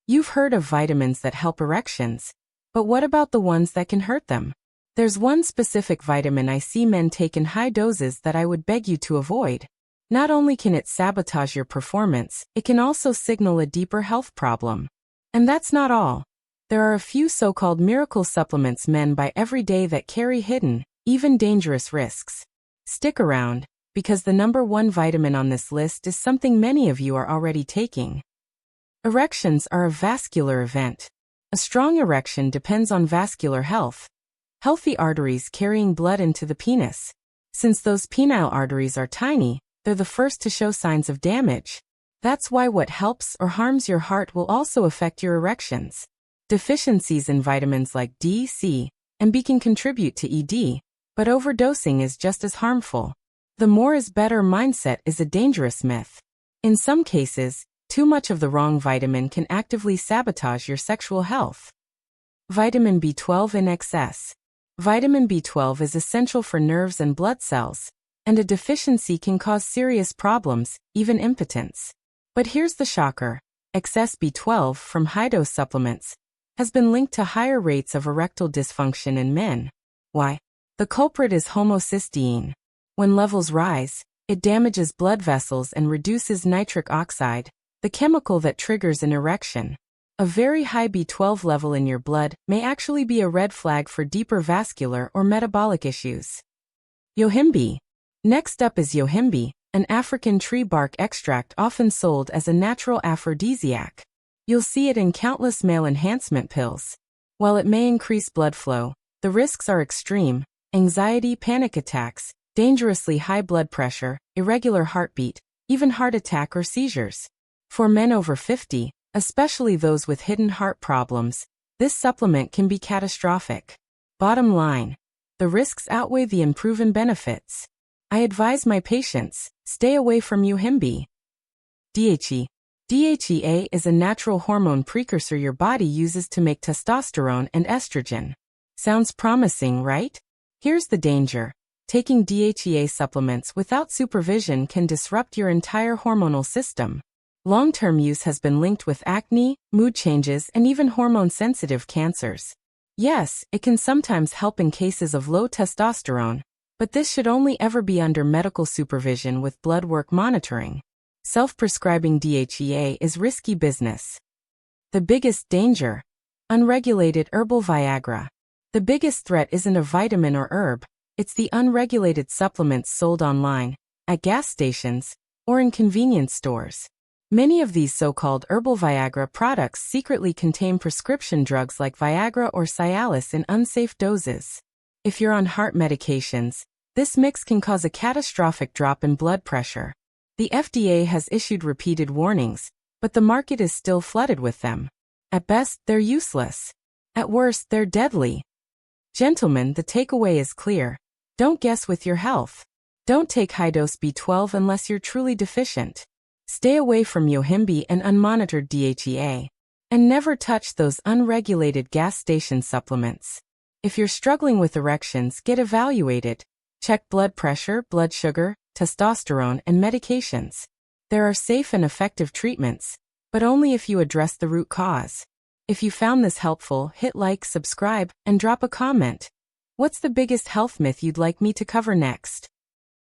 You've heard of vitamins that help erections, but what about the ones that can hurt them? There's one specific vitamin I see men take in high doses that I would beg you to avoid. Not only can it sabotage your performance, it can also signal a deeper health problem. And that's not all. There are a few so-called miracle supplements men buy every day that carry hidden, even dangerous risks. Stick around, because the number one vitamin on this list is something many of you are already taking. Erections are a vascular event. A strong erection depends on vascular health. Healthy arteries carrying blood into the penis. Since those penile arteries are tiny, they're the first to show signs of damage. That's why what helps or harms your heart will also affect your erections. Deficiencies in vitamins like D, C, and B can contribute to ED, but overdosing is just as harmful. The more is better mindset is a dangerous myth. In some cases, too much of the wrong vitamin can actively sabotage your sexual health. Vitamin B12 in excess. Vitamin B12 is essential for nerves and blood cells, and a deficiency can cause serious problems, even impotence. But here's the shocker. Excess B12 from high-dose supplements has been linked to higher rates of erectile dysfunction in men. Why? The culprit is homocysteine. When levels rise, it damages blood vessels and reduces nitric oxide, the chemical that triggers an erection. A very high B12 level in your blood may actually be a red flag for deeper vascular or metabolic issues. Yohimbe. Next up is yohimbe, an African tree bark extract often sold as a natural aphrodisiac. You'll see it in countless male enhancement pills. While it may increase blood flow, the risks are extreme: anxiety, panic attacks, dangerously high blood pressure, irregular heartbeat, even heart attack or seizures. For men over 50, especially those with hidden heart problems, this supplement can be catastrophic. Bottom line, the risks outweigh the unproven benefits. I advise my patients, stay away from yohimbe. DHE. DHEA is a natural hormone precursor your body uses to make testosterone and estrogen. Sounds promising, right? Here's the danger. Taking DHEA supplements without supervision can disrupt your entire hormonal system. Long-term use has been linked with acne, mood changes, and even hormone-sensitive cancers. Yes, it can sometimes help in cases of low testosterone, but this should only ever be under medical supervision with blood work monitoring. Self-prescribing DHEA is risky business. The biggest danger: unregulated herbal Viagra. The biggest threat isn't a vitamin or herb, it's the unregulated supplements sold online, at gas stations, or in convenience stores. Many of these so-called herbal Viagra products secretly contain prescription drugs like Viagra or Cialis in unsafe doses. If you're on heart medications, this mix can cause a catastrophic drop in blood pressure. The FDA has issued repeated warnings, but the market is still flooded with them. At best, they're useless. At worst, they're deadly. Gentlemen, the takeaway is clear. Don't guess with your health. Don't take high-dose B12 unless you're truly deficient. Stay away from yohimbe and unmonitored DHEA. And never touch those unregulated gas station supplements. If you're struggling with erections, get evaluated. Check blood pressure, blood sugar, testosterone, and medications. There are safe and effective treatments, but only if you address the root cause. If you found this helpful, hit like, subscribe, and drop a comment. What's the biggest health myth you'd like me to cover next?